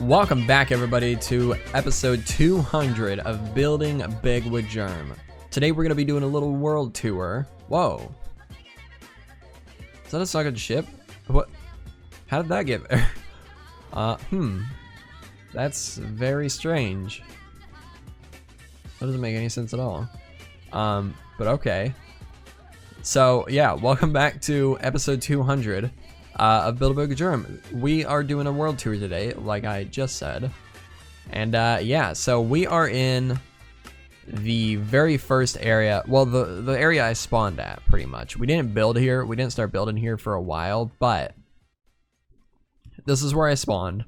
Welcome back, everybody, to episode 200 of Building Big with Jerm. Today we're going to be doing a little world tour. Whoa. Is that a sunken ship? What? How did that get there? That's very strange. That doesn't make any sense at all. But okay. So, yeah, welcome back to episode 200 of Build Big with Jerm. We are doing a world tour today, like I just said. And, yeah, so we are in the very first area. Well, the area I spawned at, pretty much. We didn't build here. We didn't start building here for a while, but this is where I spawned.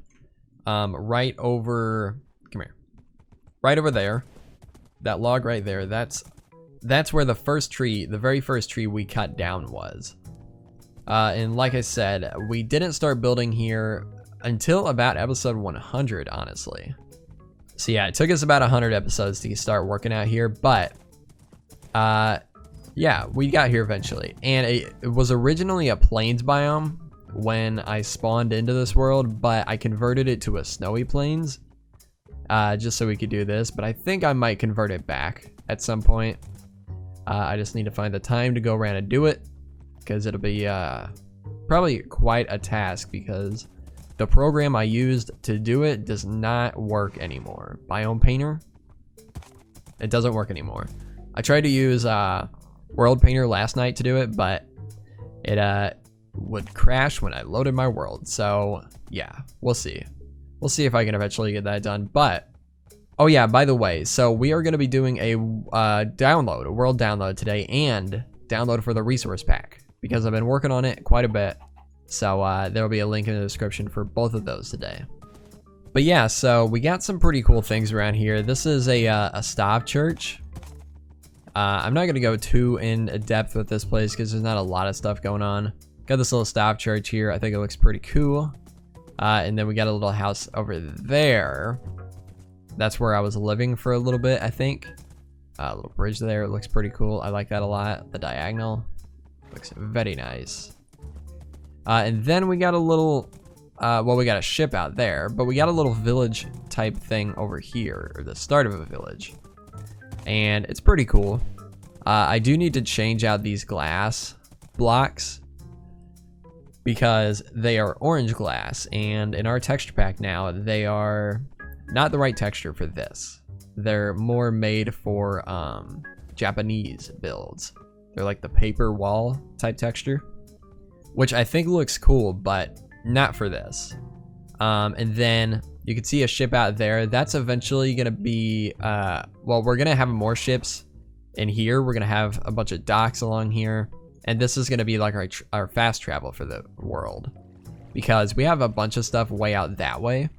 Right over, come here. Right over there. That log right there, that's where the first tree, the very first tree we cut down was. And like I said, we didn't start building here until about episode 100, honestly. So yeah, it took us about 100 episodes to start working out here, but yeah, we got here eventually. And it was originally a plains biome when I spawned into this world, but I converted it to a snowy plains just so we could do this. But I think I might convert it back at some point. I just need to find the time to go around and do it, because it'll be probably quite a task, because the program I used to do it does not work anymore. Biome Painter, it doesn't work anymore. I tried to use World Painter last night to do it, but it would crash when I loaded my world. So yeah, we'll see. We'll see if I can eventually get that done. But oh yeah, by the way, so we are going to be doing a download, a world download today, and download for the resource pack, because I've been working on it quite a bit. So there will be a link in the description for both of those today. But yeah, so we got some pretty cool things around here. This is a staff church. I'm not going to go too in depth with this place because there's not a lot of stuff going on. Got this little staff church here. I think it looks pretty cool. And then we got a little house over there. That's where I was living for a little bit, I think. A little bridge there. It looks pretty cool. I like that a lot. The diagonal looks very nice. And then we got a little, well, we got a ship out there, but we got a little village type thing over here, or the start of a village. And it's pretty cool. I do need to change out these glass blocks because they are orange glass, and in our texture pack now, they are not the right texture for this. They're more made for Japanese builds. They're like the paper wall type texture, which I think looks cool, but not for this. And then you can see a ship out there. That's eventually gonna be, well, we're gonna have more ships in here. We're gonna have a bunch of docks along here. And this is gonna be like our fast travel for the world, because we have a bunch of stuff way out that way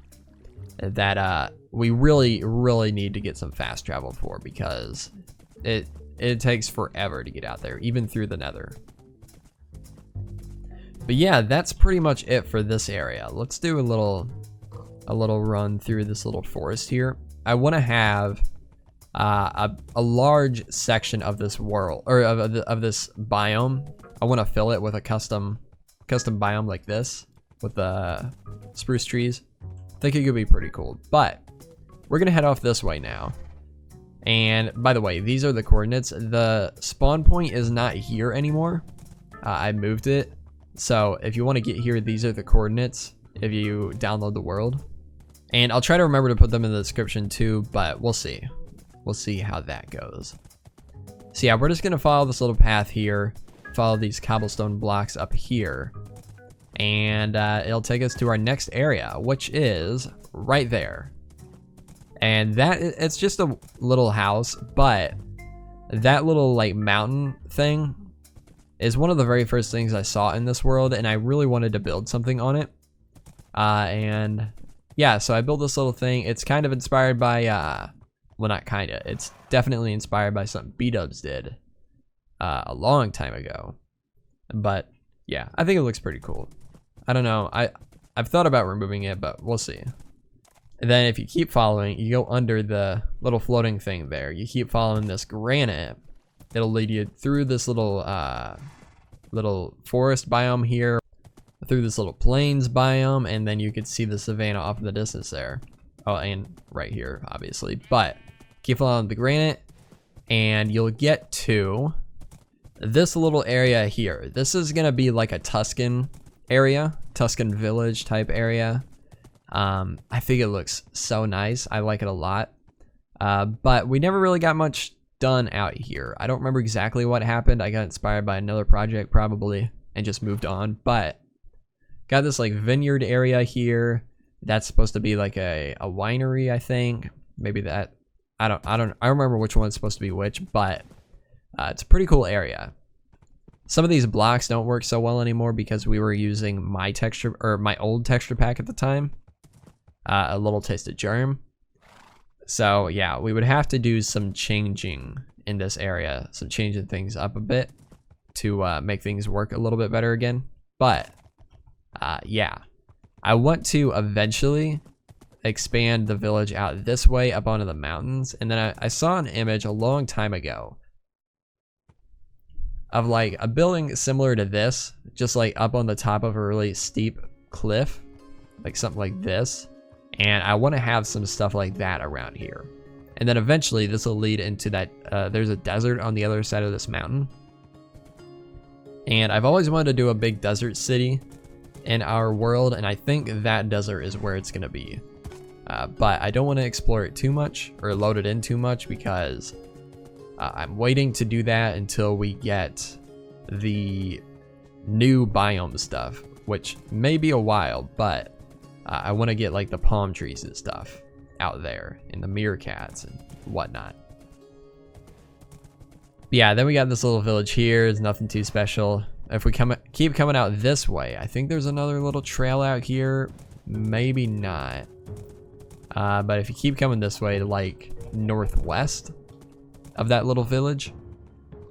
that we really need to get some fast travel for, because it takes forever to get out there, even through the nether. But yeah, that's pretty much it for this area. Let's do a little run through this little forest here. I want to have a large section of this world, or of this biome. I want to fill it with a custom biome like this with the spruce trees. I think it could be pretty cool. But we're gonna head off this way now. And by the way, these are the coordinates. The spawn point is not here anymore. I moved it. So if you want to get here, these are the coordinates if you download the world. And I'll try to remember to put them in the description too, but we'll see. We'll see how that goes. So yeah, we're just gonna follow this little path here, follow these cobblestone blocks up here, and it'll take us to our next area, which is right there. And that, it's just a little house, but that little like mountain thing is one of the very first things I saw in this world, and I really wanted to build something on it. And yeah, so I built this little thing. It's kind of inspired by, well, not kinda, it's definitely inspired by something B-dubs did a long time ago. But yeah, I think it looks pretty cool. I don't know, I've thought about removing it, but we'll see. And then if you keep following, you go under the little floating thing there. You keep following this granite. It'll lead you through this little little forest biome here. through this little plains biome, and then you could see the savanna off in the distance there. Oh, and right here, obviously. But keep following the granite, and you'll get to this little area here. This is gonna be like a Tuscan area, Tuscan village type area. I think it looks so nice. I like it a lot. But we never really got much done out here. I don't remember exactly what happened. I got inspired by another project probably and just moved on. But got this like vineyard area here. That's supposed to be like a winery, I think. Maybe that. I don't remember which one's supposed to be which, but it's a pretty cool area. Some of these blocks don't work so well anymore because we were using my texture or my old texture pack at the time. A little taste of Jerm. So yeah, we would have to do some changing in this area, some changing things up a bit to make things work a little bit better again. But yeah, I want to eventually expand the village out this way up onto the mountains. And then I saw an image a long time ago of like a building similar to this, just like up on the top of a really steep cliff, like something like this. And I want to have some stuff like that around here. And then eventually this will lead into that, there's a desert on the other side of this mountain. And I've always wanted to do a big desert city in our world, and I think that desert is where it's going to be. But I don't want to explore it too much or load it in too much because I'm waiting to do that until we get the new biome stuff, which may be a while, but I want to get like the palm trees and stuff out there and the meerkats and whatnot. But yeah, then we got this little village here. It's nothing too special. If we keep coming out this way, I think there's another little trail out here. Maybe not. But if you keep coming this way, like northwest of that little village,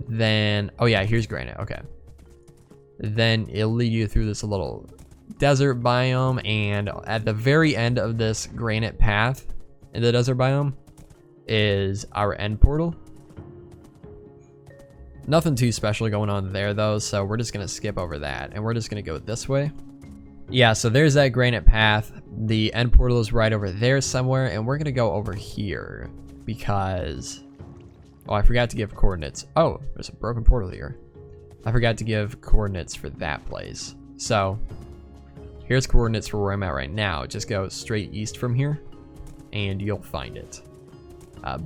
then, oh yeah, here's granite, okay. Then it'll lead you through this little desert biome, and at the very end of this granite path in the desert biome is our end portal. Nothing too special going on there though, so we're just gonna skip over that and we're just gonna go this way. Yeah, so there's that granite path. The end portal is right over there somewhere, and we're gonna go over here because, oh, I forgot to give coordinates. Oh, there's a broken portal here. I forgot to give coordinates for that place. So here's coordinates for where I'm at right now. Just go straight east from here and you'll find it.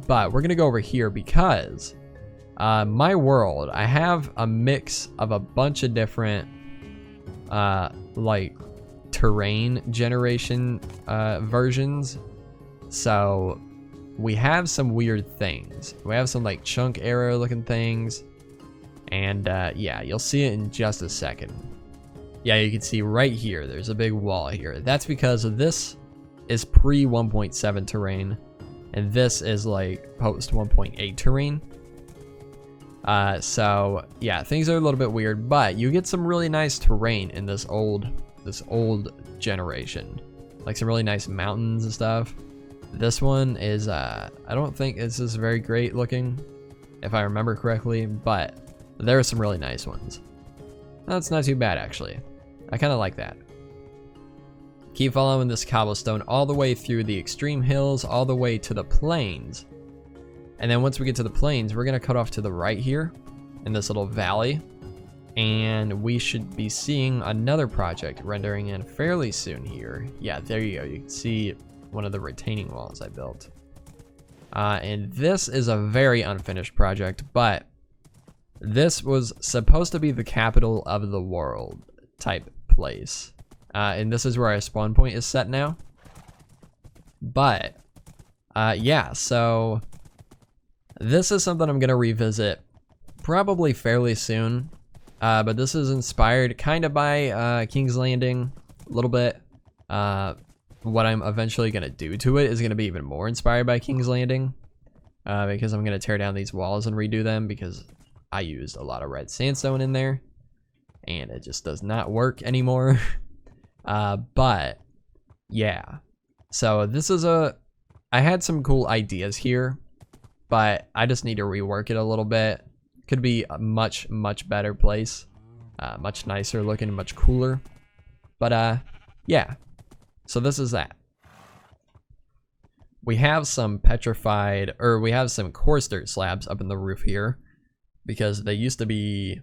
But we're gonna go over here because my world, I have a mix of a bunch of different like terrain generation versions. So we have some weird things. We have some like chunk arrow looking things, and yeah, you'll see it in just a second. Yeah, you can see right here, there's a big wall here. That's because this is pre 1.7 terrain, and this is like post 1.8 terrain. So yeah, things are a little bit weird, but you get some really nice terrain in this old generation, like some really nice mountains and stuff. This one is I don't think this is very great looking, if I remember correctly, but there are some really nice ones. That's not too bad actually. I kind of like that. Keep following this cobblestone all the way through the extreme hills, all the way to the plains. And then once we get to the plains, we're gonna cut off to the right here in this little valley, and we should be seeing another project rendering in fairly soon here. Yeah, there you go. You can see one of the retaining walls I built. And this is a very unfinished project, but this was supposed to be the capital of the world type place. And this is where our spawn point is set now. But yeah, so this is something I'm gonna revisit probably fairly soon. But this is inspired kind of by King's Landing a little bit. What I'm eventually gonna do to it is gonna be even more inspired by King's Landing, because I'm gonna tear down these walls and redo them because I used a lot of red sandstone in there and it just does not work anymore. But yeah, so this is I had some cool ideas here, but I just need to rework it a little bit. Could be a much better place, much nicer looking, much cooler. But yeah, so this is that. We have some petrified, or we have some coarse dirt slabs up in the roof here, because they used to be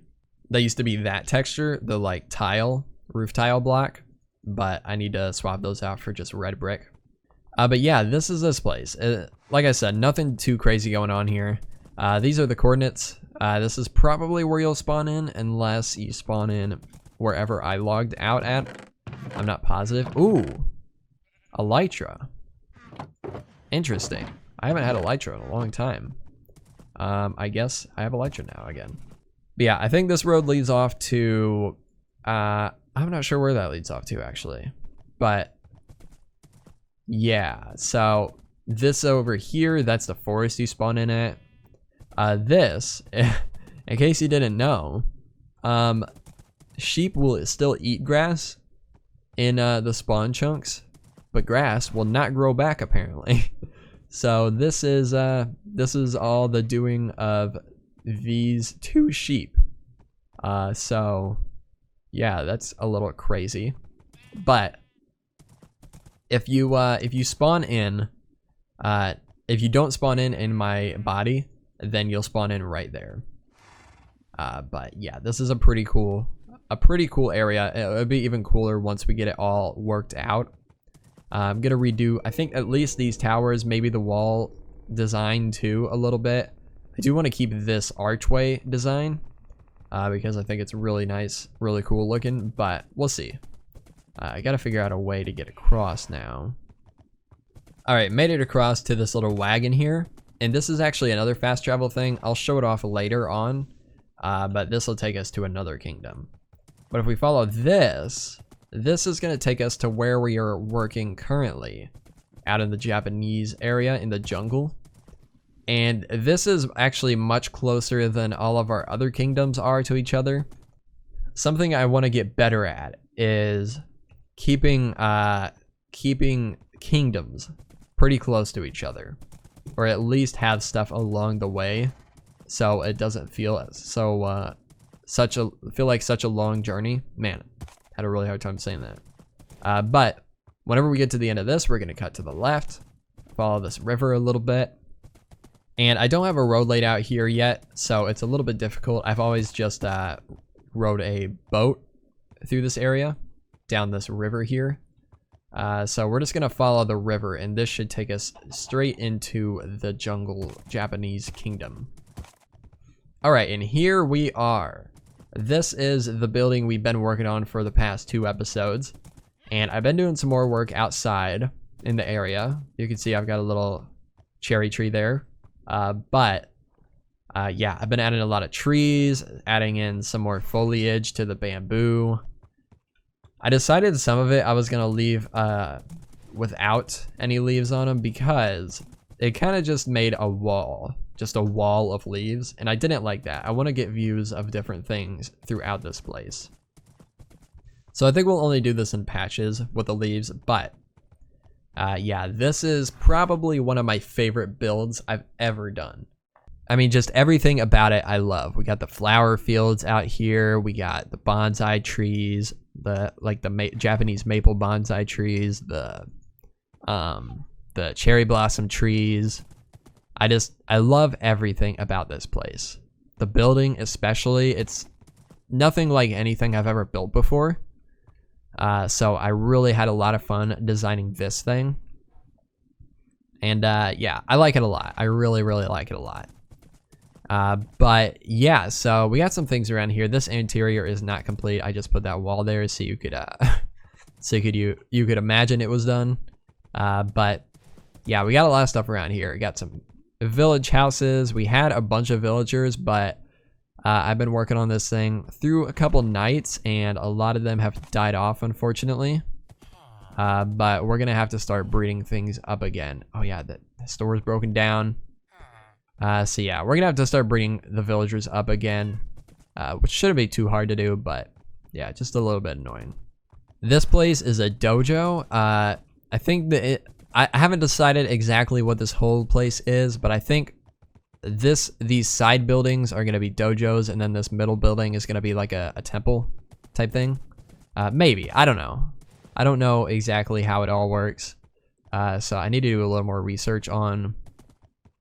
that texture, the like tile, roof tile block, but I need to swap those out for just red brick. But yeah, this is this place. Like I said, nothing too crazy going on here. These are the coordinates. This is probably where you'll spawn in, unless you spawn in wherever I logged out at. I'm not positive. Ooh, elytra. Interesting. I haven't had elytra in a long time. I guess I have elytra now again. But yeah, I think this road leads off to, I'm not sure where that leads off to actually, but yeah, so this over here, that's the forest you spawn in at. This, in case you didn't know, sheep will still eat grass in the spawn chunks, but grass will not grow back apparently. So this is all the doing of these two sheep. So yeah, that's a little crazy. But if you spawn in, if you don't spawn in my body, then you'll spawn in right there. But yeah, this is a pretty cool area. It'll be even cooler once we get it all worked out. I'm gonna redo, I think, at least these towers, maybe the wall design too a little bit. I do want to keep this archway design because I think it's really nice, really cool looking, but we'll see. I gotta figure out a way to get across now. Alright, made it across to this little wagon here, and this is actually another fast travel thing. I'll show it off later on, but this will take us to another kingdom. But if we follow this is going to take us to where we are working currently, out in the Japanese area in the jungle. And this is actually much closer than all of our other kingdoms are to each other. Something I want to get better at is keeping kingdoms pretty close to each other, or at least have stuff along the way, so it doesn't feel so feel like such a long journey. Man, had a really hard time saying that. But whenever we get to the end of this, we're going to cut to the left, follow this river a little bit. And I don't have a road laid out here yet, so it's a little bit difficult. I've always just rode a boat through this area, down this river here. So we're just going to follow the river, and this should take us straight into the jungle Japanese kingdom. All right, and here we are. This is the building we've been working on for the past 2 episodes, and I've been doing some more work outside in the area. You can see I've got a little cherry tree there, but yeah, I've been adding a lot of trees, adding in some more foliage to the bamboo. I decided some of it I was gonna leave without any leaves on them, because it kind of just made a wall of leaves, and I didn't like that. I want to get views of different things throughout this place. So I think we'll only do this in patches with the leaves, but yeah, this is probably one of my favorite builds I've ever done. I mean, just everything about it I love. We got the flower fields out here, we got the bonsai trees, the Japanese maple bonsai trees, the cherry blossom trees. I love everything about this place. The building especially, it's nothing like anything I've ever built before. So I really had a lot of fun designing this thing. And yeah, I like it a lot. I really, really like it a lot. But yeah, so we got some things around here. This interior is not complete. I just put that wall there so you could you could imagine it was done. But yeah, we got a lot of stuff around here. We got some village houses. We had a bunch of villagers, but I've been working on this thing through a couple nights, and a lot of them have died off, unfortunately. But we're gonna have to start breeding things up again. Oh yeah, the store's broken down. So yeah, we're gonna have to start breeding the villagers up again, which shouldn't be too hard to do, but yeah, just a little bit annoying. This place is a dojo. I think that I haven't decided exactly what this whole place is, but I think these side buildings are gonna be dojos, and then this middle building is gonna be like a temple type thing. Maybe. I don't know. I don't know exactly how it all works. So I need to do a little more research on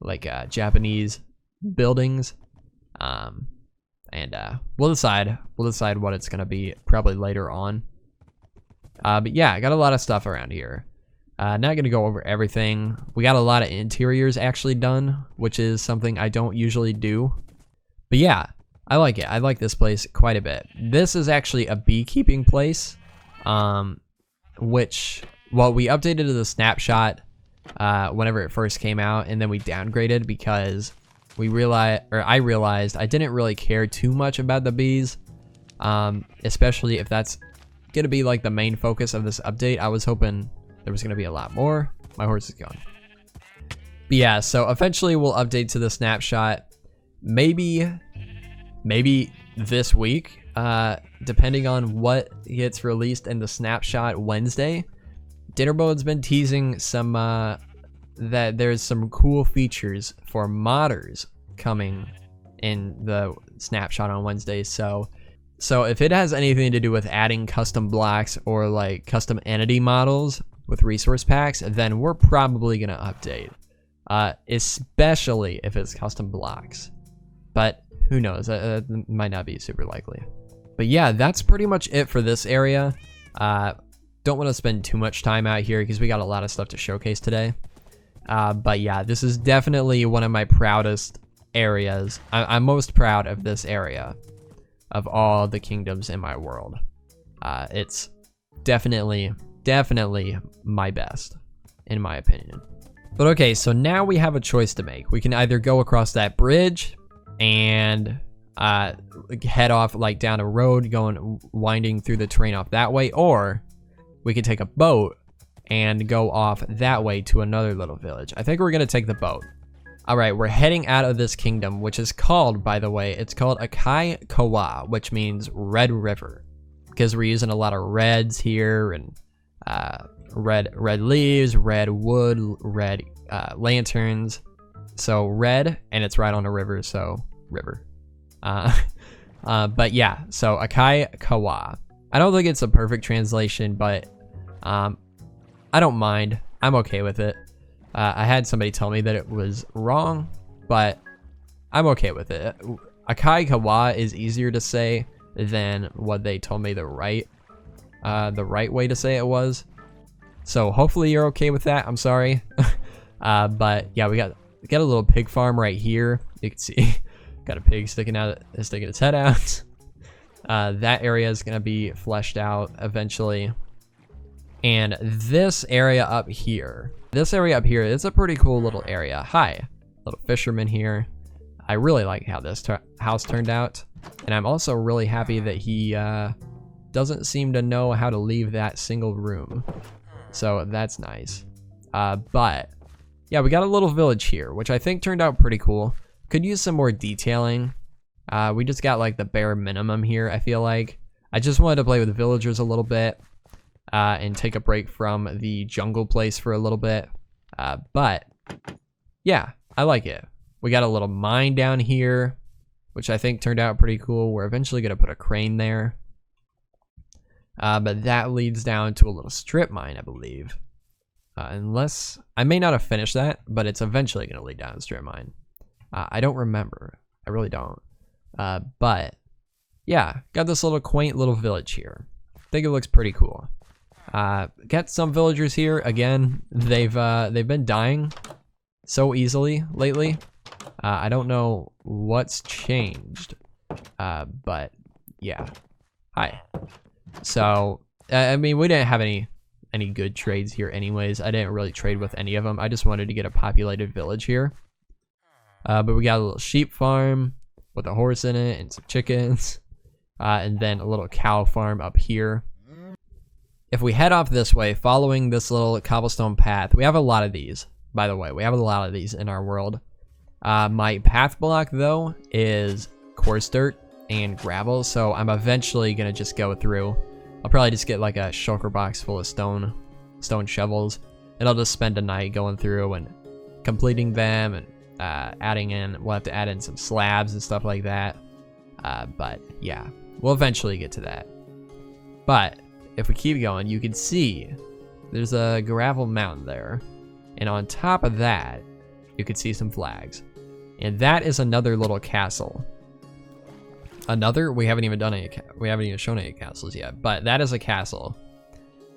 like Japanese buildings. And we'll decide what it's gonna be probably later on. But yeah, I got a lot of stuff around here. Not gonna go over everything. We got a lot of interiors actually done, which is something I don't usually do. But yeah, I like it. I like this place quite a bit. This is actually a beekeeping place, which, well, we updated to the snapshot whenever it first came out, and then we downgraded because I realized I didn't really care too much about the bees, especially if that's gonna be like the main focus of this update. I was hoping there was gonna be a lot more. My horse is gone. But yeah, so eventually we'll update to the snapshot. Maybe this week, depending on what gets released in the snapshot Wednesday. Dinnerbone's been teasing some that there's some cool features for modders coming in the snapshot on Wednesday. So if it has anything to do with adding custom blocks or like custom entity models with resource packs, then we're probably gonna update, especially if it's custom blocks. But who knows? That might not be super likely. But yeah, that's pretty much it for this area. Don't want to spend too much time out here because we got a lot of stuff to showcase today. But yeah, this is definitely one of my proudest areas. I'm most proud of this area of all the kingdoms in my world. It's definitely my best, in my opinion. But okay, so now we have a choice to make. We can either go across that bridge and head off like down a road winding through the terrain off that way, or we could take a boat and go off that way to another little village. I think we're gonna take the boat. All right, we're heading out of this kingdom, which is called, by the way, it's called Akai Kawa, which means Red River, because we're using a lot of reds here, and red leaves, red wood, red lanterns. So red, and it's right on a river, so river. But yeah, so Akai Kawa. I don't think it's a perfect translation, but I don't mind. I'm okay with it. I had somebody tell me that it was wrong, but I'm okay with it. Akai Kawa is easier to say than what they told me the right way to say it was. So hopefully you're okay with that. I'm sorry. But yeah, we got a little pig farm right here. You can see got a pig sticking its head out. That area is gonna be fleshed out eventually. And this area up here is a pretty cool little area. Hi, little fisherman here. I really like how this house turned out. And I'm also really happy that he doesn't seem to know how to leave that single room. So that's nice. But yeah, we got a little village here, which I think turned out pretty cool. Could use some more detailing. We just got like the bare minimum here, I feel like. I just wanted to play with the villagers a little bit and take a break from the jungle place for a little bit. But yeah, I like it. We got a little mine down here, which I think turned out pretty cool. We're eventually going to put a crane there. But that leads down to a little strip mine, I believe. Unless, I may not have finished that, but it's eventually going to lead down a strip mine. I don't remember. I really don't. But yeah, got this little quaint little village here. I think it looks pretty cool. Got some villagers here. Again, they've been dying so easily lately. I don't know what's changed. But yeah. Hi. So, I mean, we didn't have any good trades here anyways. I didn't really trade with any of them. I just wanted to get a populated village here. But we got a little sheep farm with a horse in it and some chickens. And then a little cow farm up here. If we head off this way, following this little cobblestone path, we have a lot of these, by the way. We have a lot of these in our world. My path block, though, is coarse dirt and gravel, so I'm eventually going to just go through. I'll probably just get like a shulker box full of stone shovels, and I'll just spend a night going through and completing them and adding in. We'll have to add in some slabs and stuff like that. But yeah, we'll eventually get to that. But if we keep going, you can see there's a gravel mountain there. And on top of that, you can see some flags. And that is another little castle. We haven't even shown any castles yet, but that is a castle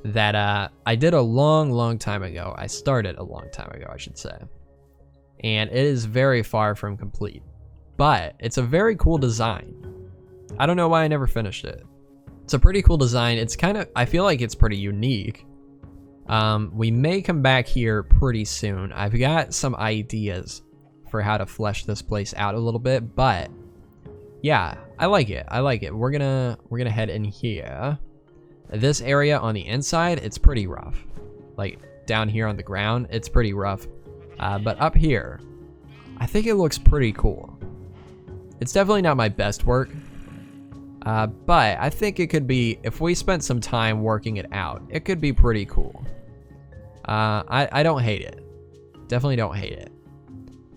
that I did a long time ago. I started a long time ago, I should say. And it is very far from complete, but it's a very cool design. I don't know why I never finished it. It's a pretty cool design. It's I feel like it's pretty unique. We may come back here pretty soon. I've got some ideas for how to flesh this place out a little bit, but yeah, I like it. We're gonna head in here. This area on the inside, it's pretty rough. Like down here on the ground, it's pretty rough. But up here, I think it looks pretty cool. It's definitely not my best work, but I think it could be, if we spent some time working it out, it could be pretty cool. I don't hate it. Definitely don't hate it.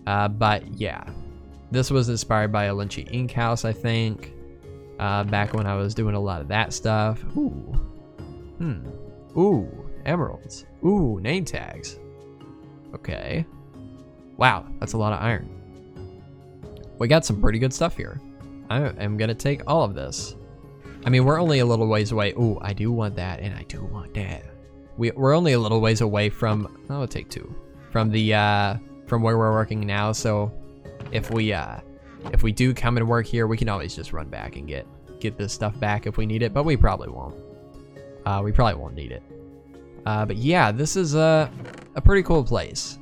But yeah, this was inspired by a Lynchy Ink House, I think. Back when I was doing a lot of that stuff. Ooh. Ooh, emeralds. Ooh, name tags. Okay. Wow, that's a lot of iron. We got some pretty good stuff here. I am gonna take all of this. I mean, we're only a little ways away. Ooh, I do want that, and I do want that. We're only a little ways away from, I'll take 2. From the, from where we're working now, so if we do come and work here, we can always just run back and get this stuff back if we need it, but we probably won't. We probably won't need it. But yeah, this is a pretty cool place.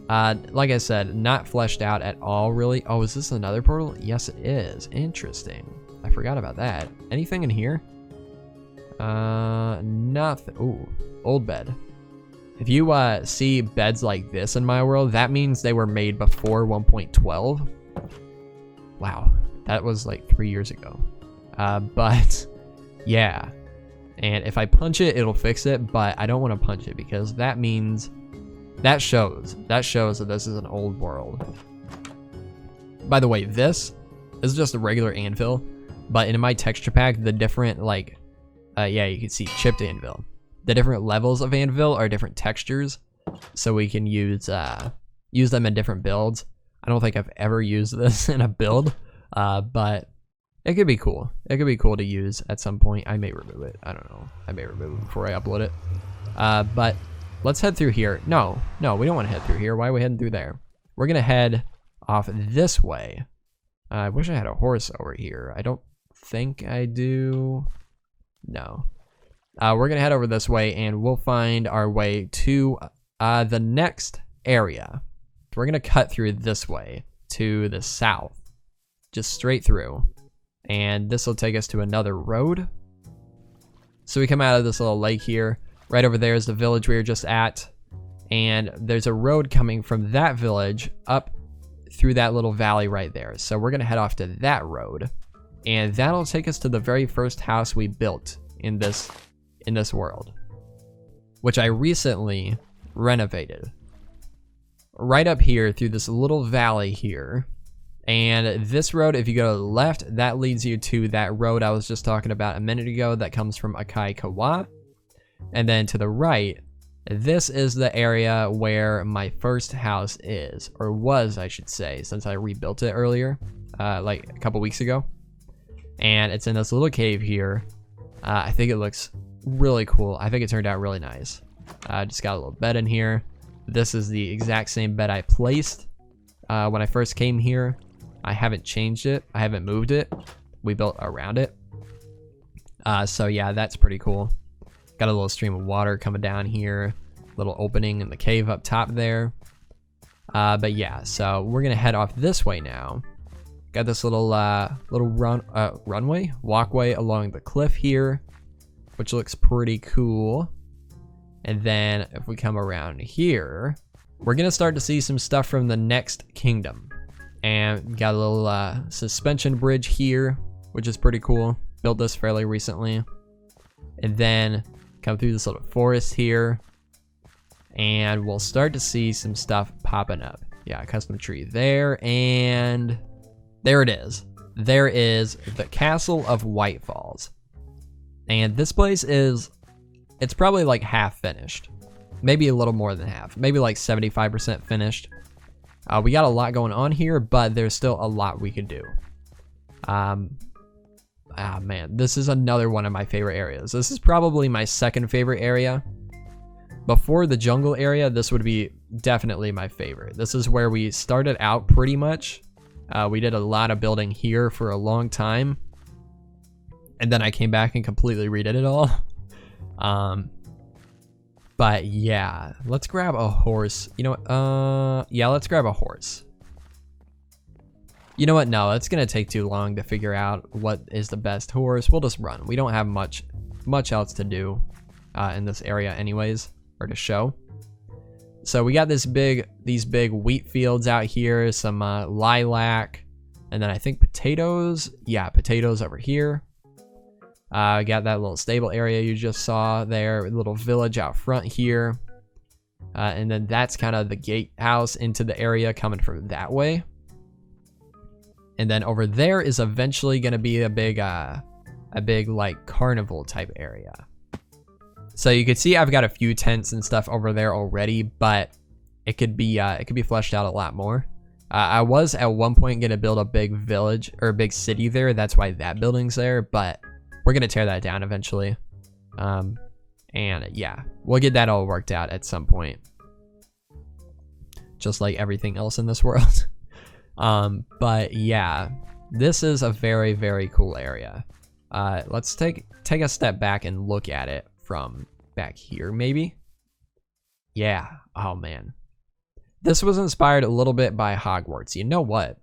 Like I said, not fleshed out at all, really. Oh, is this another portal? Yes, it is. Interesting. I forgot about that. Anything in here? Nothing. Ooh, old bed. If you see beds like this in my world, that means they were made before 1.12. Wow, that was like 3 years ago. But yeah, and if I punch it, it'll fix it, but I don't want to punch it because that means that shows that this is an old world. By the way, this is just a regular anvil, but in my texture pack, the different yeah, you can see chipped anvil. The different levels of anvil are different textures, so we can use them in different builds. I don't think I've ever used this in a build, but it could be cool. It could be cool to use at some point. I may remove it. I don't know. I may remove it before I upload it. But let's head through here. No, we don't want to head through here. Why are we heading through there? We're going to head off this way. I wish I had a horse over here. I don't think I do. No. We're going to head over this way, and we'll find our way to the next area. We're going to cut through this way to the south. Just straight through. And this will take us to another road. So we come out of this little lake here. Right over there is the village we were just at. And there's a road coming from that village up through that little valley right there. So we're going to head off to that road. And that'll take us to the very first house we built in this world, which I recently renovated. Right up here through this little valley here. And this road, if you go to the left, that leads you to that road I was just talking about a minute ago that comes from Akai Kawa. And then to the right, this is the area where my first house is, or was, I should say, since I rebuilt it earlier, like a couple weeks ago. And it's in this little cave here. I think it looks really cool. I think it turned out really nice. Just got a little bed in here. This is the exact same bed I placed when I first came here. I haven't changed it. I haven't moved it. We built around it. So yeah, that's pretty cool. Got a little stream of water coming down here. Little opening in the cave up top there. But yeah, so we're gonna head off this way now. Got this little walkway along the cliff here, which looks pretty cool. And then if we come around here, we're gonna start to see some stuff from the next kingdom. And got a little suspension bridge here, which is pretty cool. Built this fairly recently. And then come through this little forest here, and we'll start to see some stuff popping up. Yeah, custom tree there, and there it is. There is the Castle of White Falls. And this place is it's probably like half finished. Maybe a little more than half. Maybe like 75% finished. We got a lot going on here, but there's still a lot we could do. Man, this is another one of my favorite areas. This is probably my second favorite area. Before the jungle area, this would be definitely my favorite. This is where we started out pretty much. We did a lot of building here for a long time. And then I came back and completely redid it all. But yeah, let's grab a horse. You know what? Yeah, let's grab a horse. You know what? No, it's gonna take too long to figure out what is the best horse. We'll just run. We don't have much else to do in this area anyways, or to show. So we got these big wheat fields out here, some lilac, and then I think potatoes. Yeah, potatoes over here. Got that little stable area you just saw there, a little village out front here. And then that's kind of the gatehouse into the area coming from that way. And then over there is eventually going to be a big like carnival type area. So you can see I've got a few tents and stuff over there already, but it could be fleshed out a lot more. I was at one point going to build a big village or a big city there. That's why that building's there, but we're going to tear that down eventually. And yeah, we'll get that all worked out at some point. Just like everything else in this world. But yeah, this is a very, very cool area. Let's take a step back and look at it from back here, maybe. Yeah. Oh man. This was inspired a little bit by Hogwarts. You know what?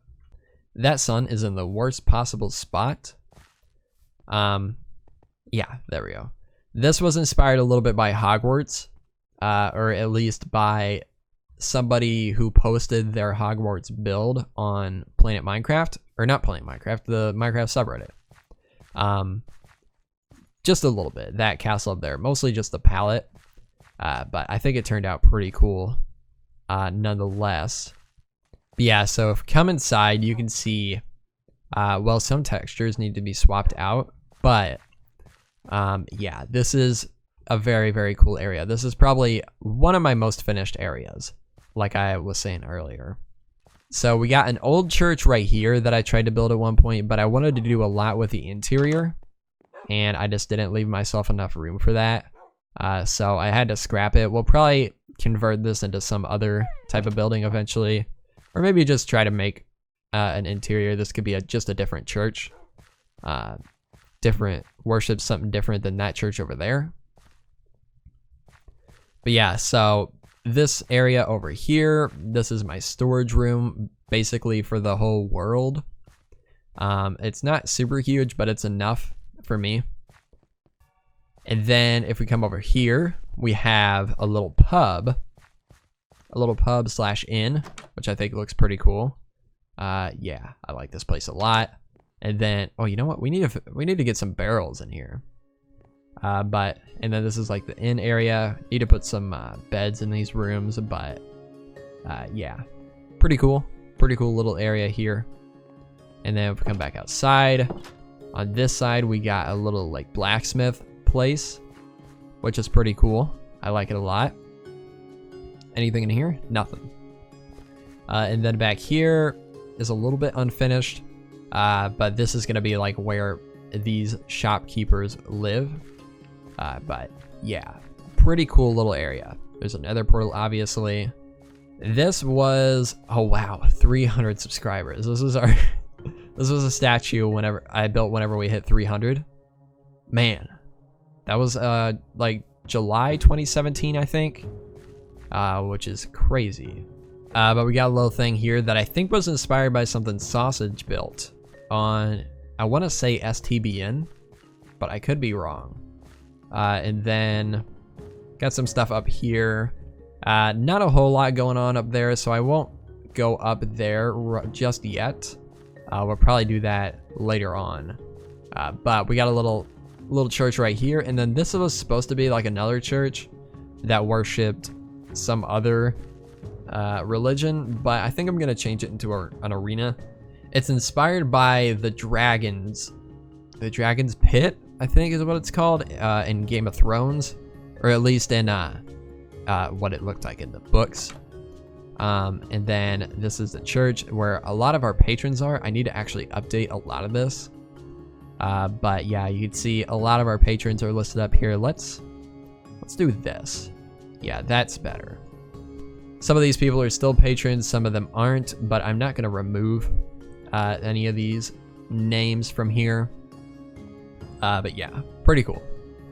That sun is in the worst possible spot. Yeah, there we go. This was inspired a little bit by Hogwarts, or at least by somebody who posted their Hogwarts build on Planet Minecraft, or not Planet Minecraft, the Minecraft subreddit. Just a little bit, that castle up there, mostly just the palette, but I think it turned out pretty cool, nonetheless. But yeah, so if you come inside, you can see, well, some textures need to be swapped out, but yeah, this is a very, very cool area. This is probably one of my most finished areas, like I was saying earlier. So we got an old church right here that I tried to build at one point, but I wanted to do a lot with the interior, and I just didn't leave myself enough room for that. So I had to scrap it. We'll probably convert this into some other type of building eventually, or maybe just try to make an interior. This could be just a different church. Different worship, something different than that church over there. But yeah, so this area over here, this is my storage room basically for the whole world. It's not super huge, but it's enough for me. And then if we come over here, we have a little pub slash inn, which I think looks pretty cool. Yeah, I like this place a lot. And then, oh, you know what? We need to get some barrels in here. And then this is like the inn area. Need to put some beds in these rooms, but yeah, pretty cool little area here. And then if we come back outside, on this side we got a little like blacksmith place, which is pretty cool. I like it a lot. Anything in here? Nothing. And then back here is a little bit unfinished. But this is going to be like where these shopkeepers live. But yeah, pretty cool little area. There's another portal, obviously. This was, oh wow, 300 subscribers. This was our, this was a statue whenever we hit 300. Man, that was like July 2017, I think, which is crazy. But we got a little thing here that I think was inspired by something Sausage built on, I want to say STBN, but I could be wrong. And then got some stuff up here. Not a whole lot going on up there, so I won't go up there just yet. We'll probably do that later on. But we got a little church right here, and then this was supposed to be like another church that worshipped some other religion, but I think I'm gonna change it into an arena. It's inspired by the Dragon's Pit, I think is what it's called, in Game of Thrones. or at least in what it looked like in the books. And then this is the church where a lot of our patrons are. I need to actually update a lot of this. But yeah, you can see a lot of our patrons are listed up here. Let's do this. Yeah, that's better. Some of these people are still patrons, some of them aren't, but I'm not gonna remove any of these names from here. But yeah, pretty cool.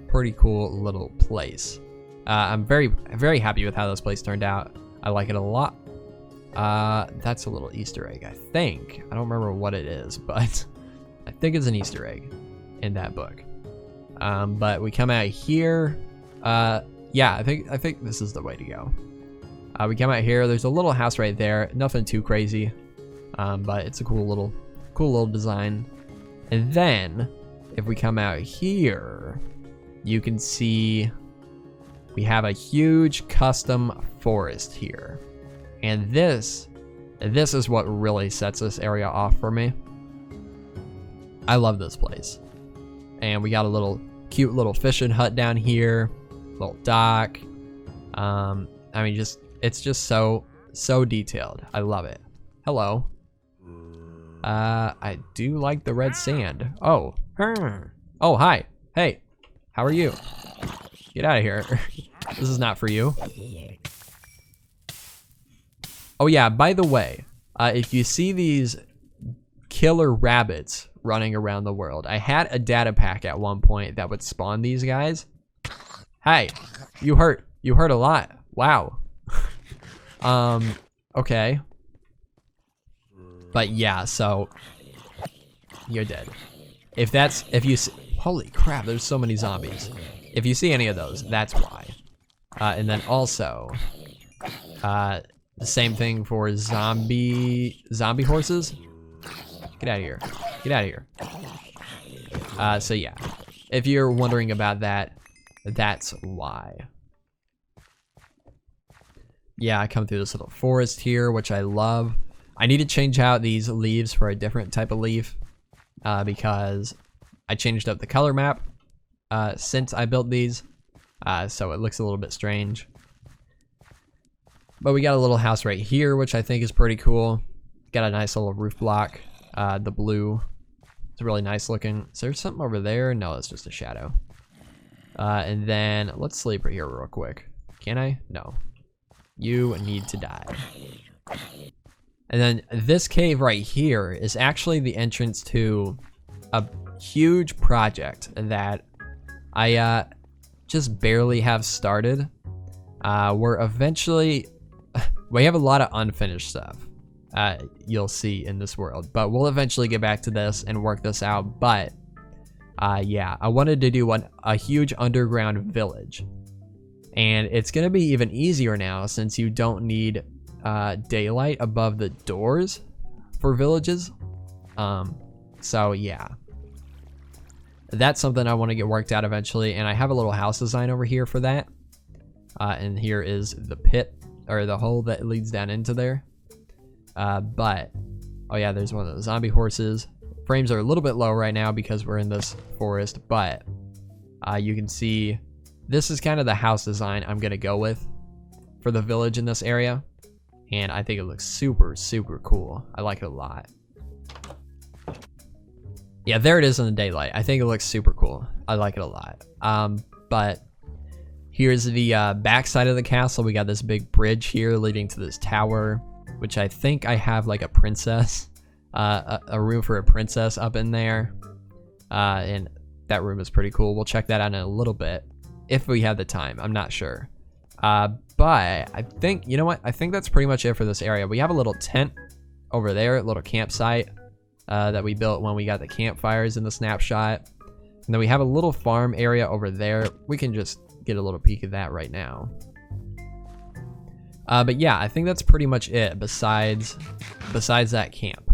Pretty cool little place. I'm very, very happy with how this place turned out. I like it a lot. That's a little Easter egg, I think. I don't remember what it is, but I think it's an Easter egg in that book. But we come out here. Yeah, I think this is the way to go. We come out here. There's a little house right there. Nothing too crazy, but it's a cool little design. And then if we come out here, you can see we have a huge custom forest here. And this is what really sets this area off for me. I love this place. And we got a little cute little fishing hut down here, little dock. I mean, it's just so detailed. I love it. Hello. I do like the red sand. Oh. Oh, hi. Hey. How are you? Get out of here. This is not for you. Oh yeah, by the way, if you see these killer rabbits running around the world, I had a data pack at one point that would spawn these guys. Hey, you hurt a lot. Wow. Okay. But yeah, so you're dead. If you see, holy crap, there's so many zombies. If you see any of those, that's why. And then also, the same thing for zombie horses. Get out of here. Get out of here. So yeah, if you're wondering about that, that's why. Yeah, I come through this little forest here, which I love. I need to change out these leaves for a different type of leaf, because I changed up the color map since I built these, so it looks a little bit strange. But we got a little house right here, which I think is pretty cool. Got a nice little roof block. The blue, it's really nice looking. Is there something over there? No, it's just a shadow. And then let's sleep right here real quick. Can I? No. You need to die. And then this cave right here is actually the entrance to a huge project that I just barely have started. We're eventually, we have a lot of unfinished stuff you'll see in this world, but we'll eventually get back to this and work this out. But yeah, I wanted to do a huge underground village, and it's gonna be even easier now since you don't need daylight above the doors for villages. So yeah, that's something I want to get worked out eventually, and I have a little house design over here for that. And here is the pit, or the hole that leads down into there. But oh yeah, there's one of the zombie horses. Frames are a little bit low right now because we're in this forest, but you can see this is kind of the house design I'm gonna go with for the village in this area. And I think it looks super cool. I like it a lot. Yeah, there it is in the daylight. I think it looks super cool. I like it a lot. But here's the back side of the castle. We got this big bridge here leading to this tower, which I think I have like a princess, a room for a princess up in there. And that room is pretty cool. We'll check that out in a little bit if we have the time. I'm not sure. But I think, you know what? I think that's pretty much it for this area. We have a little tent over there, a little campsite that we built when we got the campfires in the snapshot. And then we have a little farm area over there. We can just get a little peek of that right now. But yeah, I think that's pretty much it besides that camp.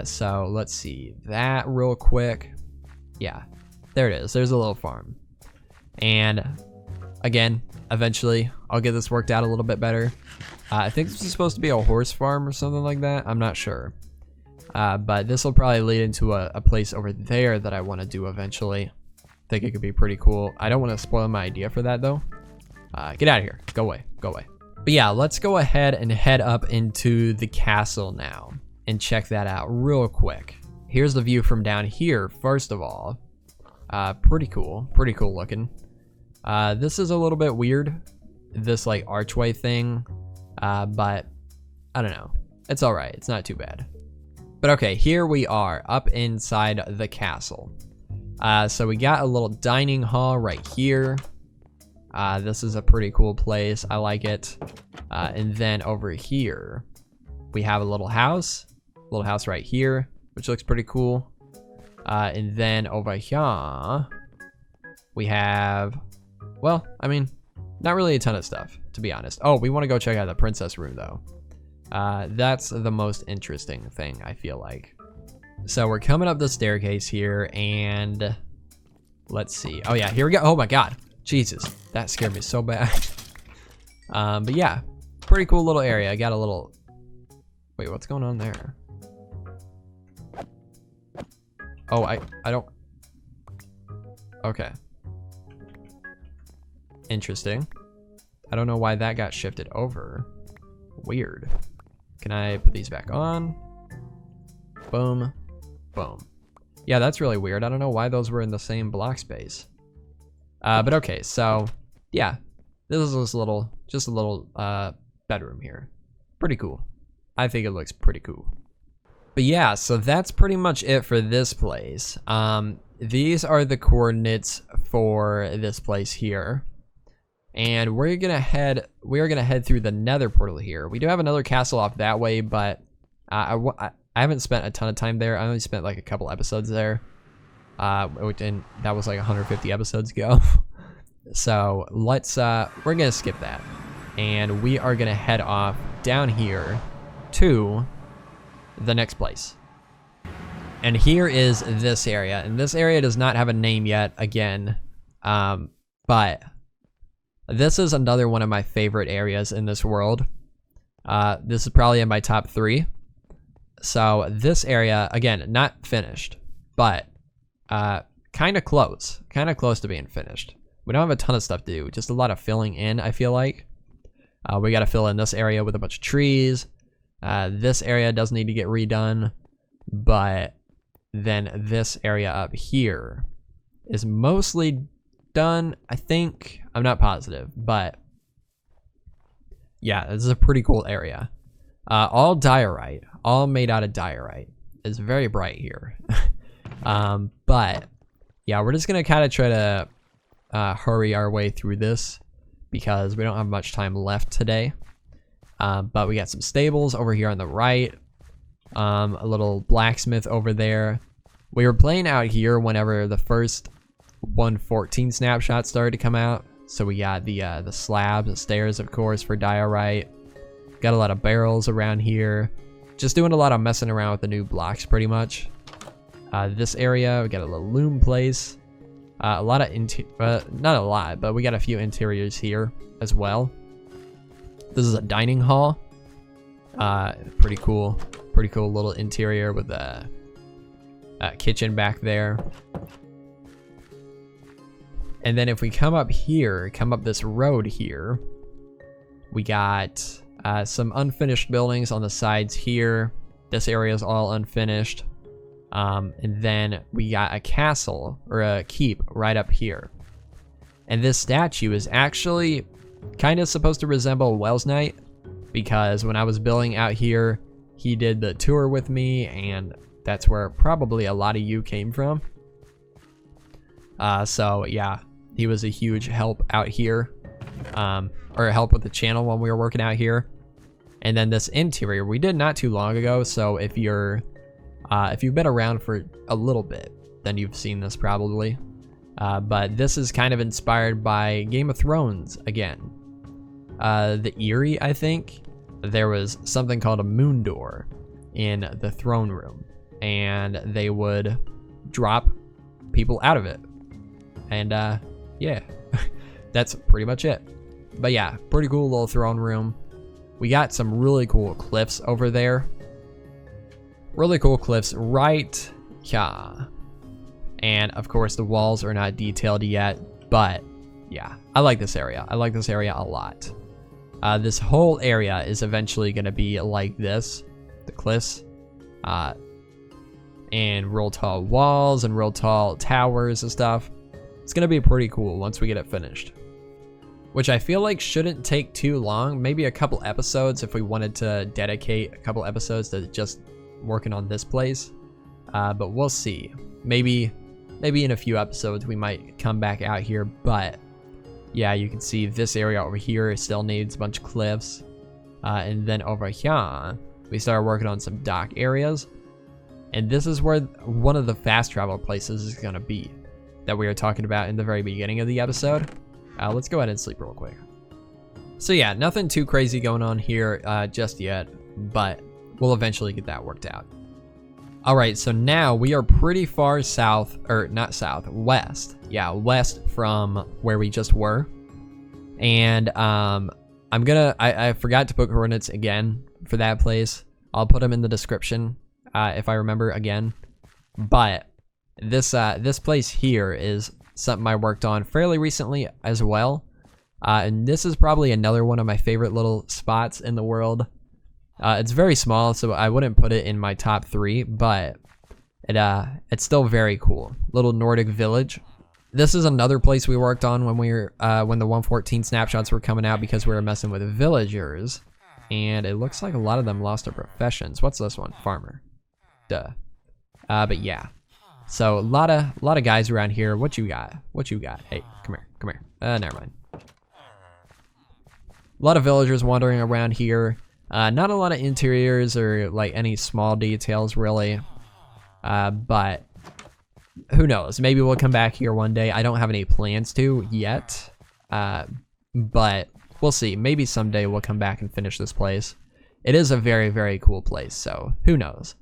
So let's see that real quick. Yeah, there it is. There's a little farm. And again, eventually I'll get this worked out a little bit better. I think this is supposed to be a horse farm or something like that. I'm not sure. But this will probably lead into a place over there that I want to do eventually. think it could be pretty cool. I don't want to spoil my idea for that though. Get out of here. Go away. Go away. But yeah, let's go ahead and head up into the castle now and check that out real quick. Here's the view from down here, first of all. Pretty cool. Pretty cool looking. This is a little bit weird, this like archway thing, but I don't know. It's all right. It's not too bad. But okay, here we are up inside the castle. So we got a little dining hall right here. This is a pretty cool place. I like it. And then over here, we have a little house right here, which looks pretty cool. And then over here, we have, well, I mean, not really a ton of stuff, to be honest. Oh, we want to go check out the princess room, though. That's the most interesting thing, I feel like. So we're coming up the staircase here, and let's see. Oh, yeah, here we go. Oh, my God. Jesus, that scared me so bad. But yeah, pretty cool little area. I got a little... Wait, what's going on there? Oh, I don't... Okay. Interesting. I don't know why that got shifted over. Weird. Can I put these back on? Boom. Boom. Yeah, that's really weird. I don't know why those were in the same block space. But okay, so yeah, this is just a little bedroom here. Pretty cool. I think it looks pretty cool. But yeah, so that's pretty much it for this place. These are the coordinates for this place here. And we are gonna head through the nether portal here. We do have another castle off that way, but I haven't spent a ton of time there. I only spent like a couple episodes there. And that was like 150 episodes ago. So let's we're gonna skip that, and we are gonna head off down here to the next place. And here is this area, and this area does not have a name yet again, but this is another one of my favorite areas in this world. This is probably in my top 3. So this area, again, not finished, but kind of close to being finished. We don't have a ton of stuff to do, just a lot of filling in, I feel like. We got to fill in this area with a bunch of trees. This area does need to get redone, but then this area up here is mostly done, I think. I'm not positive, but yeah, this is a pretty cool area. All diorite, all made out of diorite. It's very bright here. But yeah, we're just gonna kind of try to hurry our way through this because we don't have much time left today. But we got some stables over here on the right, a little blacksmith over there. We were playing out here whenever the first 1.14 snapshot started to come out, so we got the slabs, the stairs, of course, for diorite. Got a lot of barrels around here. Just doing a lot of messing around with the new blocks, pretty much. This area, we got a little loom place. A lot of not a lot, but we got a few interiors here as well. This is a dining hall. Pretty cool little interior with a kitchen back there. And then if we come up here, come up this road here, we got some unfinished buildings on the sides here. This area is all unfinished. And then we got a castle, or a keep, right up here. And this statue is actually kind of supposed to resemble Wells Knight, because when I was building out here, he did the tour with me, and that's where probably a lot of you came from. So yeah, he was a huge help out here, or help with the channel when we were working out here. And then this interior we did not too long ago, so if you've been around for a little bit, then you've seen this probably. But this is kind of inspired by Game of Thrones again. The Eyrie, I think. There was something called a moon door in the throne room, and they would drop people out of it. And yeah, that's pretty much it. But yeah, pretty cool little throne room. We got some really cool cliffs over there. Really cool cliffs right here. And of course the walls are not detailed yet, but yeah, I like this area. I like this area a lot. This whole area is eventually going to be like this, the cliffs, and real tall walls and real tall towers and stuff. It's going to be pretty cool once we get it finished, which I feel like shouldn't take too long. Maybe a couple episodes if we wanted to dedicate a couple episodes to just working on this place, but we'll see. Maybe in a few episodes we might come back out here, but yeah, you can see this area over here still needs a bunch of cliffs, and then over here we started working on some dock areas, and this is where one of the fast travel places is going to be that we were talking about in the very beginning of the episode. Let's go ahead and sleep real quick. So yeah, nothing too crazy going on here just yet, but we'll eventually get that worked out. All right, so now we are pretty far south, or not south, west. Yeah, west from where we just were. And I forgot to put coordinates again for that place. I'll put them in the description if I remember again. But this place here is something I worked on fairly recently as well. And this is probably another one of my favorite little spots in the world. It's very small, so I wouldn't put it in my top 3, but it's still very cool. Little Nordic village. This is another place we worked on when we were when the 1.14 snapshots were coming out, because we were messing with villagers, and it looks like a lot of them lost their professions. What's this one? Farmer. Duh. But yeah. So a lot of guys around here. What you got? What you got? Hey, come here. Never mind. A lot of villagers wandering around here. Not a lot of interiors or like any small details really, but who knows? Maybe we'll come back here one day. I don't have any plans to yet, but we'll see. Maybe someday we'll come back and finish this place. It is a very, very cool place, so who knows?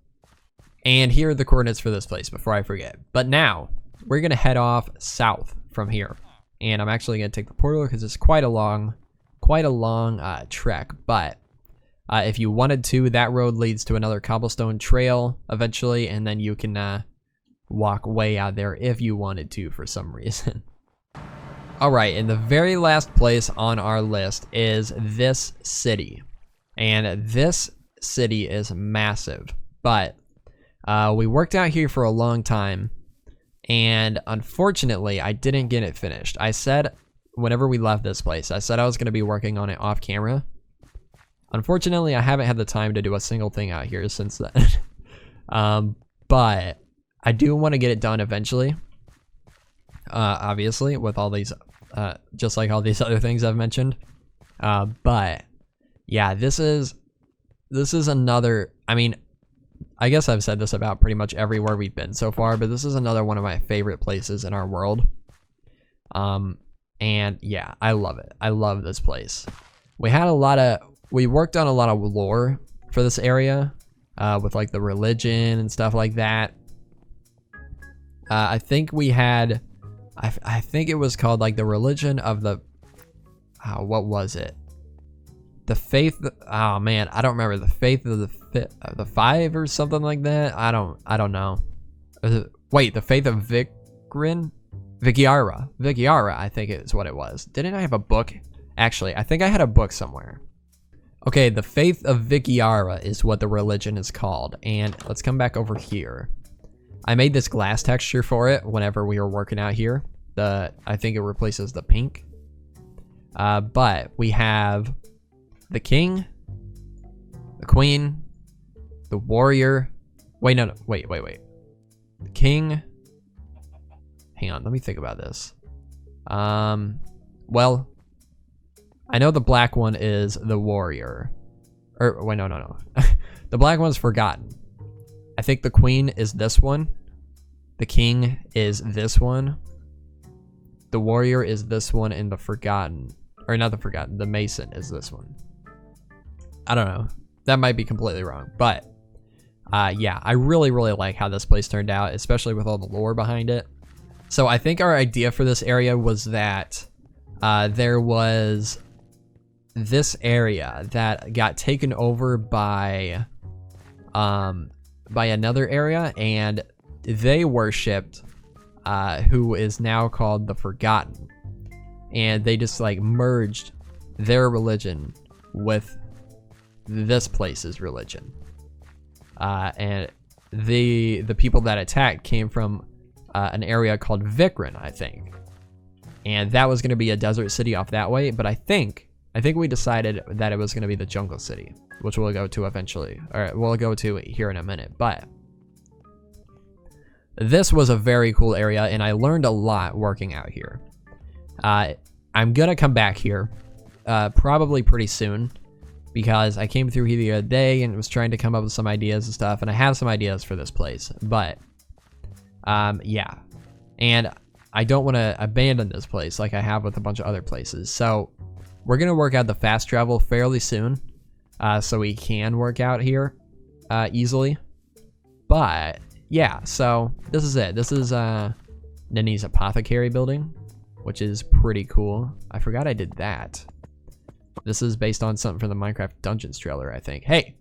And here are the coordinates for this place before I forget. But now we're gonna head off south from here, and I'm actually gonna take the portal because it's quite a long trek, but if you wanted to, that road leads to another cobblestone trail eventually, and then you can walk way out there if you wanted to for some reason. Alright, and the very last place on our list is this city. And this city is massive, but we worked out here for a long time, and unfortunately I didn't get it finished. I said, whenever we left this place, I said I was going to be working on it off camera. Unfortunately, I haven't had the time to do a single thing out here since then. But I do want to get it done eventually. Obviously, with all these, just like all these other things I've mentioned. But yeah, this is another, I mean, I guess I've said this about pretty much everywhere we've been so far, but this is another one of my favorite places in our world. And yeah, I love it. I love this place. We worked on a lot of lore for this area, with like the religion and stuff like that. I think we had, I think it was called like the religion of the, what was it? The faith, oh man, I don't remember. The faith of the five or something like that. I don't know. Wait, the faith of Vigyara, I think is what it was. Didn't I have a book? Actually, I think I had a book somewhere. Okay, the faith of Vigyara is what the religion is called. And let's come back over here. I made this glass texture for it whenever we were working out here. I think it replaces the pink. But we have the king, the queen, the warrior. Wait. The king. Hang on, let me think about this. Well, I know the black one is the warrior. Or, wait, no. The black one's forgotten. I think the queen is this one. The king is this one. The warrior is this one, and the forgotten, or not the forgotten, the mason is this one. I don't know. That might be completely wrong, but yeah, I really like how this place turned out, especially with all the lore behind it. So I think our idea for this area was that there was this area that got taken over by another area, and they worshipped who is now called the Forgotten. And they just like merged their religion with this place's religion. And the people that attacked came from an area called Vikran, I think. And that was going to be a desert city off that way, but I think we decided that it was going to be the jungle city, which we'll go to eventually, or we'll go to here in a minute. But this was a very cool area, and I learned a lot working out here. I'm gonna come back here probably pretty soon, because I came through here the other day and was trying to come up with some ideas and stuff, and I have some ideas for this place. But yeah, and I don't want to abandon this place like I have with a bunch of other places. So we're gonna work out the fast travel fairly soon, so we can work out here easily. But yeah, so this is it. This is Deniz Apothecary building, which is pretty cool. I forgot I did that. This is based on something from the Minecraft Dungeons trailer, I think. Hey,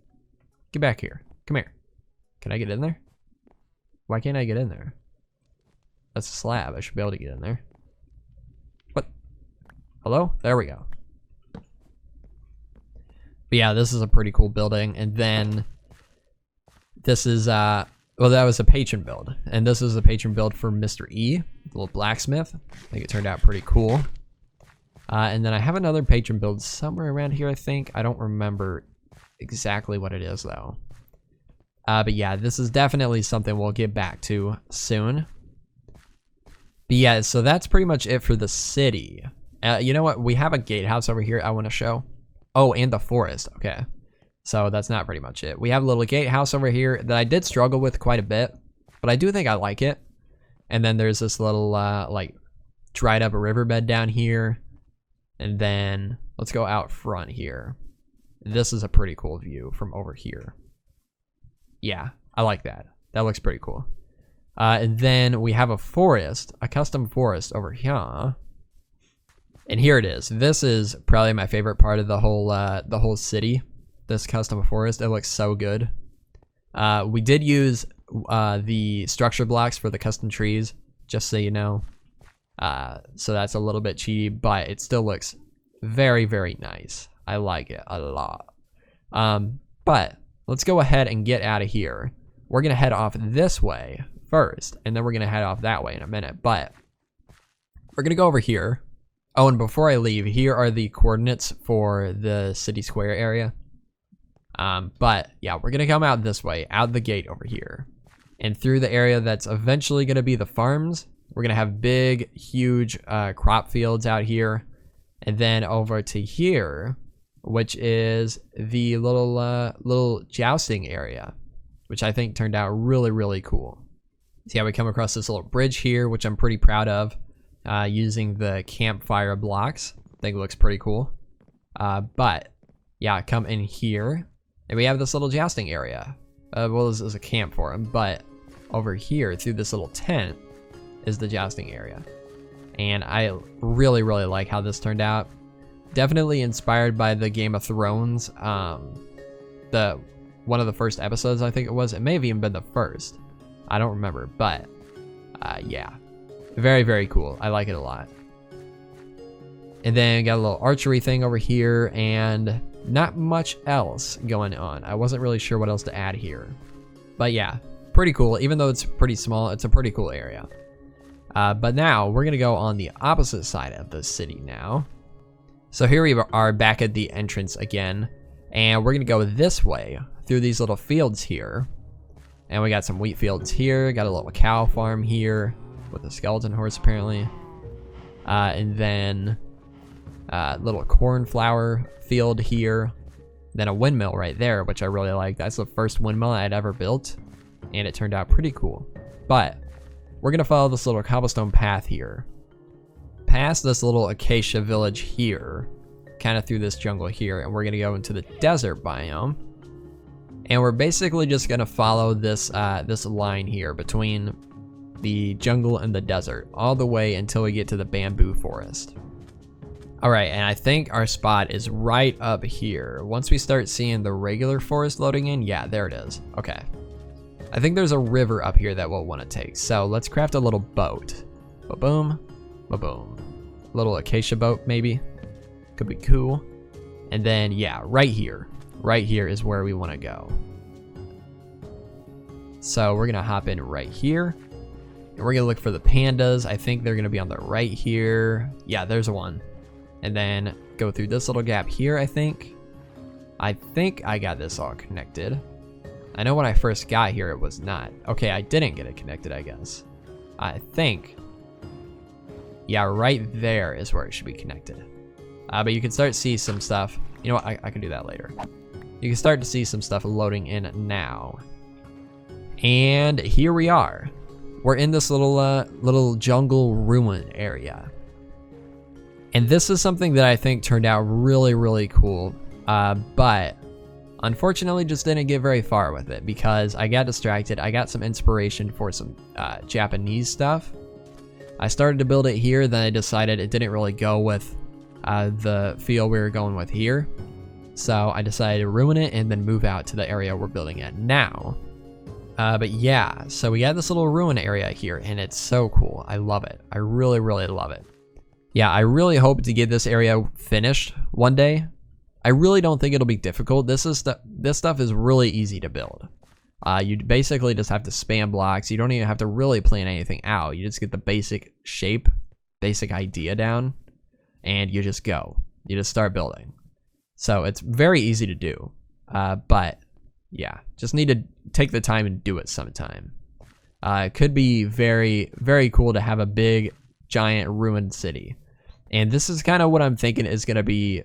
get back here. Come here. Can I get in there? Why can't I get in there? That's a slab. I should be able to get in there. What? Hello? There we go. But yeah, this is a pretty cool building. And then this is, well, that was a patron build. And this is a patron build for Mr. E, the little blacksmith. I think it turned out pretty cool. And then I have another patron build somewhere around here, I think. I don't remember exactly what it is, though. But yeah, this is definitely something we'll get back to soon. But yeah, so that's pretty much it for the city. You know what? We have a gatehouse over here I want to show. Oh, and the forest. Okay. So that's not pretty much it. We have a little gatehouse over here that I did struggle with quite a bit, but I do think I like it. And then there's this little, like, dried up riverbed down here. And then let's go out front here. This is a pretty cool view from over here. Yeah, I like that. That looks pretty cool. And then we have a forest, a custom forest over here. And here it is. This is probably my favorite part of the whole city. This custom forest. It looks so good. We did use the structure blocks for the custom trees, just so you know. So that's a little bit cheaty, but it still looks very, very nice. I like it a lot. But let's go ahead and get out of here. We're gonna head off this way first, and then we're gonna head off that way in a minute. But we're gonna go over here. Oh, and before I leave, here are the coordinates for the city square area. But yeah, we're gonna come out this way, out the gate over here, and through the area that's eventually gonna be the farms. We're gonna have big, huge crop fields out here, and then over to here, which is the little jousting area, which I think turned out really, really cool. So yeah, we come across this little bridge here, which I'm pretty proud of, using the campfire blocks. I think it looks pretty cool. But yeah, come in here, and we have this little jousting area. Well, this is a camp for them, but over here through this little tent is the jousting area. And I really, really like how this turned out. Definitely inspired by the Game of Thrones, one of the first episodes, I think it was. It may have even been the first. I don't remember, but yeah. Very, very cool. I like it a lot. And then got a little archery thing over here, and not much else going on. I wasn't really sure what else to add here. But yeah, pretty cool. Even though it's pretty small, it's a pretty cool area. But now we're gonna go on the opposite side of the city now. So here we are back at the entrance again, and we're gonna go this way through these little fields here. And we got some wheat fields here, got a little cow farm here with a skeleton horse apparently. And then little cornflower field here. Then a windmill right there, which I really like. That's the first windmill I'd ever built, and it turned out pretty cool. But we're gonna follow this little cobblestone path here, past this little acacia village here, kind of through this jungle here, and we're gonna go into the desert biome. And we're basically just gonna follow this this line here between the jungle and the desert, all the way until we get to the bamboo forest. All right, and I think our spot is right up here. Once we start seeing the regular forest loading in, yeah, there it is. Okay. I think there's a river up here that we'll want to take. So let's craft a little boat. Ba-boom, ba-boom. Little acacia boat, maybe. Could be cool. And then, yeah, right here. Right here is where we want to go. So we're going to hop in right here. And we're going to look for the pandas. I think they're going to be on the right here. Yeah, there's one. And then go through this little gap here, I think. I think I got this all connected. I know when I first got here, it was not. Okay, I didn't get it connected, I guess. I think. Yeah, right there is where it should be connected. But you can start to see some stuff. You know what? I can do that later. You can start to see some stuff loading in now. And here we are. We're in this little jungle ruin area. And this is something that I think turned out really, really cool. But unfortunately just didn't get very far with it because I got distracted. I got some inspiration for some Japanese stuff. I started to build it here, then I decided it didn't really go with the feel we were going with here. So I decided to ruin it and then move out to the area we're building at now. But yeah, so we got this little ruin area here and it's so cool. I love it. I really, really love it. Yeah, I really hope to get this area finished one day. I really don't think it'll be difficult. This stuff is really easy to build. You basically just have to spam blocks. You don't even have to really plan anything out. You just get the basic shape, basic idea down, and you just go. You just start building. So it's very easy to do. But yeah, just need to take the time and do it sometime. It could be very, very cool to have a big, giant ruined city. And this is kind of what I'm thinking is going to be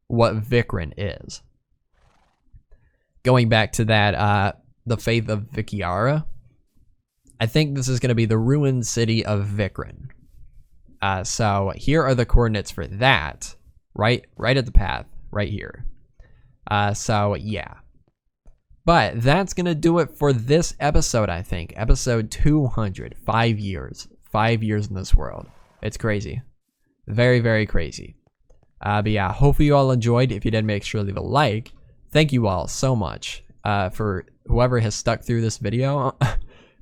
what Vikrin is. Going back to that, the faith of Vikiara, I think this is going to be the ruined city of Vikrin. So here are the coordinates for that, right at the path, right here. So yeah. But that's going to do it for this episode, I think. Episode 200, 5 years. 5 years in this world. It's crazy. Very, very crazy. But yeah, hopefully you all enjoyed. If you did, make sure to leave a like. Thank you all so much for whoever has stuck through this video.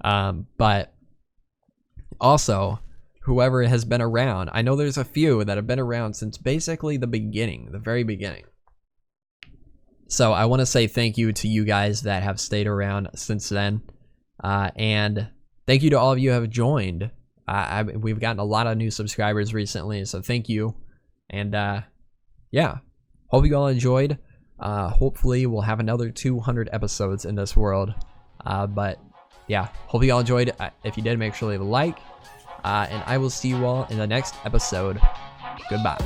But also, whoever has been around. I know there's a few that have been around since basically the beginning, the very beginning. So I want to say thank you to you guys that have stayed around since then. And thank you to all of you who have joined. We've gotten a lot of new subscribers recently, so thank you. And yeah, hope you all enjoyed. Hopefully we'll have another 200 episodes in this world. But yeah, hope you all enjoyed. If you did, make sure to leave a like. And I will see you all in the next episode. Goodbye.